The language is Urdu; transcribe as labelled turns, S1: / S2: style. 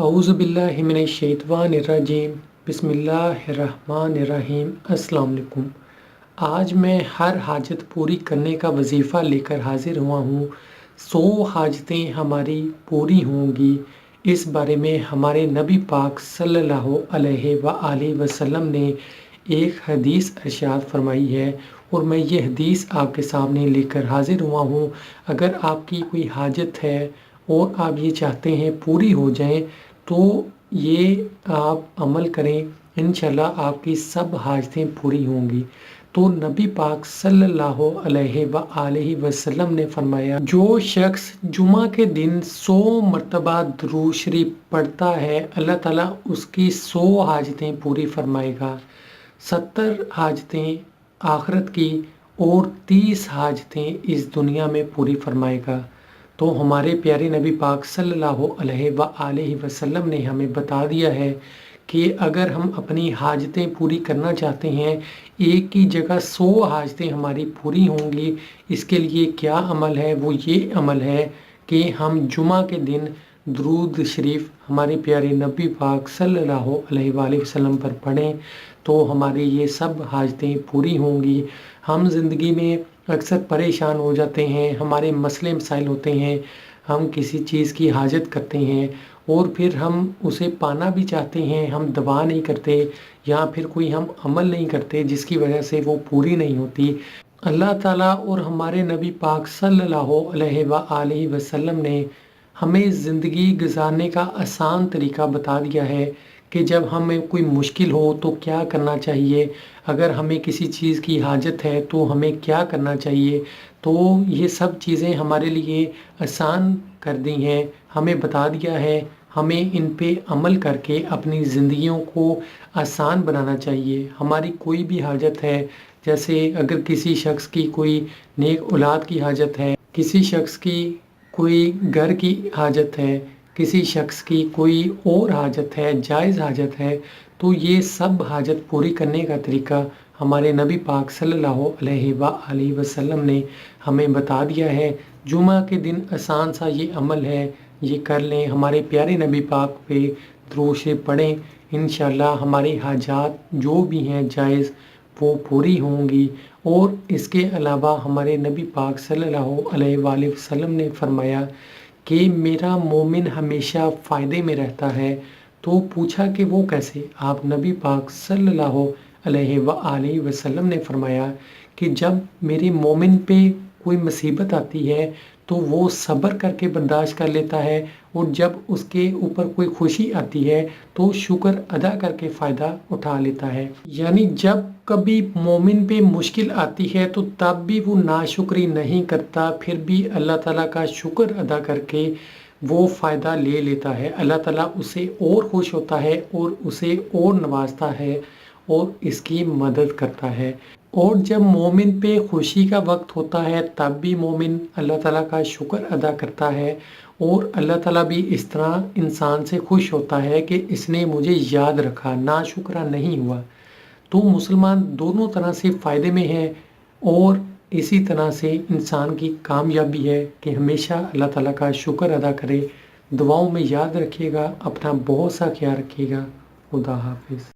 S1: اعوذ باللہ من الشیطان الرجیم بسم اللہ الرحمن الرحیم۔ السلام علیکم۔ آج میں ہر حاجت پوری کرنے کا وظیفہ لے کر حاضر ہوا ہوں۔ 100 حاجتیں ہماری پوری ہوں گی، اس بارے میں ہمارے نبی پاک صلی اللہ علیہ وآلہ وسلم نے ایک حدیث ارشاد فرمائی ہے، اور میں یہ حدیث آپ کے سامنے لے کر حاضر ہوا ہوں۔ اگر آپ کی کوئی حاجت ہے اور آپ یہ چاہتے ہیں پوری ہو جائیں تو یہ آپ عمل کریں، انشاءاللہ آپ کی سب حاجتیں پوری ہوں گی۔ تو نبی پاک صلی اللہ علیہ وآلہ وسلم نے فرمایا، جو شخص جمعہ کے دن 100 مرتبہ درود شریف پڑھتا ہے، اللہ تعالیٰ اس کی 100 حاجتیں پوری فرمائے گا، 70 حاجتیں آخرت کی اور 30 حاجتیں اس دنیا میں پوری فرمائے گا۔ تو ہمارے پیارے نبی پاک صلی اللہ علیہ وآلہ وسلم نے ہمیں بتا دیا ہے کہ اگر ہم اپنی حاجتیں پوری کرنا چاہتے ہیں، ایک کی جگہ 100 حاجتیں ہماری پوری ہوں گی، اس کے لیے کیا عمل ہے؟ وہ یہ عمل ہے کہ ہم جمعہ کے دن درود شریف ہمارے پیارے نبی پاک صلی اللہ علیہ وآلہ وسلم پر پڑھیں، تو ہماری یہ سب حاجتیں پوری ہوں گی۔ ہم زندگی میں اکثر پریشان ہو جاتے ہیں، ہمارے مسئلے مسائل ہوتے ہیں، ہم کسی چیز کی حاجت کرتے ہیں اور پھر ہم اسے پانا بھی چاہتے ہیں، ہم دعا نہیں کرتے یا پھر کوئی ہم عمل نہیں کرتے جس کی وجہ سے وہ پوری نہیں ہوتی۔ اللہ تعالیٰ اور ہمارے نبی پاک صلی اللہ علیہ وآلہ وسلم نے ہمیں زندگی گزارنے کا آسان طریقہ بتا دیا ہے کہ جب ہمیں کوئی مشکل ہو تو کیا کرنا چاہیے، اگر ہمیں کسی چیز کی حاجت ہے تو ہمیں کیا کرنا چاہیے۔ تو یہ سب چیزیں ہمارے لیے آسان کر دی ہیں، ہمیں بتا دیا ہے، ہمیں ان پہ عمل کر کے اپنی زندگیوں کو آسان بنانا چاہیے۔ ہماری کوئی بھی حاجت ہے، جیسے اگر کسی شخص کی کوئی نیک اولاد کی حاجت ہے، کسی شخص کی کوئی گھر کی حاجت ہے، کسی شخص کی کوئی اور حاجت ہے، جائز حاجت ہے، تو یہ سب حاجت پوری کرنے کا طریقہ ہمارے نبی پاک صلی اللہ علیہ وآلہ وسلم نے ہمیں بتا دیا ہے۔ جمعہ کے دن آسان سا یہ عمل ہے، یہ کر لیں، ہمارے پیارے نبی پاک پہ درود شریف پڑھیں، انشاءاللہ ہماری حاجات جو بھی ہیں جائز وہ پوری ہوں گی۔ اور اس کے علاوہ ہمارے نبی پاک صلی اللہ علیہ وآلہ وسلم نے فرمایا کہ میرا مومن ہمیشہ فائدے میں رہتا ہے۔ تو پوچھا کہ وہ کیسے؟ آپ نبی پاک صلی اللہ علیہ وآلہ وسلم نے فرمایا کہ جب میرے مومن پہ کوئی مصیبت آتی ہے تو وہ صبر کر کے برداشت کر لیتا ہے، اور جب اس کے اوپر کوئی خوشی آتی ہے تو شکر ادا کر کے فائدہ اٹھا لیتا ہے۔ یعنی جب کبھی مومن پہ مشکل آتی ہے تو تب بھی وہ ناشکری نہیں کرتا، پھر بھی اللہ تعالیٰ کا شکر ادا کر کے وہ فائدہ لے لیتا ہے۔ اللہ تعالیٰ اسے اور خوش ہوتا ہے اور اسے اور نوازتا ہے اور اس کی مدد کرتا ہے۔ اور جب مومن پہ خوشی کا وقت ہوتا ہے تب بھی مومن اللہ تعالیٰ کا شکر ادا کرتا ہے، اور اللہ تعالیٰ بھی اس طرح انسان سے خوش ہوتا ہے کہ اس نے مجھے یاد رکھا، ناشکرا نہیں ہوا۔ تو مسلمان دونوں طرح سے فائدے میں ہے، اور اسی طرح سے انسان کی کامیابی ہے کہ ہمیشہ اللہ تعالیٰ کا شکر ادا کرے۔ دعاؤں میں یاد رکھیے گا، اپنا بہت سا خیال رکھیے گا۔ خدا حافظ۔